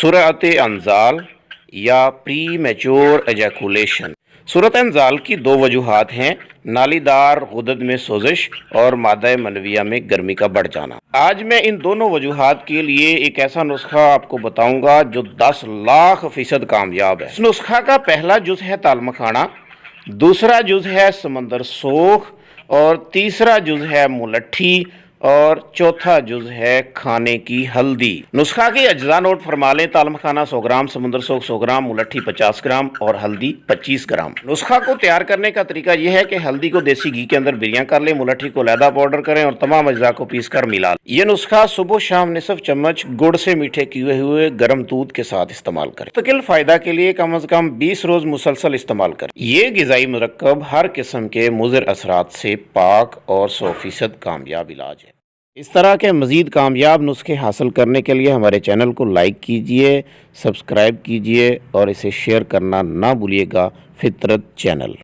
سرعت انزال یا پری میچور ایجیکولیشن۔ سرعت انزال کی دو وجوہات ہیں، نالی دار غدد میں سوزش اور مادہ منویہ میں گرمی کا بڑھ جانا۔ آج میں ان دونوں وجوہات کے لیے ایک ایسا نسخہ آپ کو بتاؤں گا جو 10,00,000% کامیاب ہے۔ اس نسخہ کا پہلا جز ہے تال مکھانا، دوسرا جز ہے سمندر سوکھ، اور تیسرا جز ہے ملٹھی، اور چوتھا جز ہے کھانے کی ہلدی۔ نسخہ کی اجزاء نوٹ فرما لیں: تال مکھانا 100 گرام، سمندر سوکھ 100 گرام، ملٹھی 50 گرام اور ہلدی 25 گرام۔ نسخہ کو تیار کرنے کا طریقہ یہ ہے کہ ہلدی کو دیسی گھی کے اندر بریاں کر لیں، ملٹھی کو علیحدہ پاؤڈر کریں اور تمام اجزاء کو پیس کر ملا لیں۔ یہ نسخہ صبح شام نصف چمچ گڑ سے میٹھے کیے ہوئے گرم دودھ کے ساتھ استعمال کریں۔ مستقل فائدہ کے لیے کم از کم 20 روز مسلسل استعمال کریں۔ یہ غذائی مرکب ہر قسم کے مضر اثرات سے پاک اور 100% کامیاب علاج ہے۔ اس طرح کے مزید کامیاب نسخے حاصل کرنے کے لیے ہمارے چینل کو لائک کیجئے، سبسکرائب کیجئے اور اسے شیئر کرنا نہ بھولیے گا۔ فطرت چینل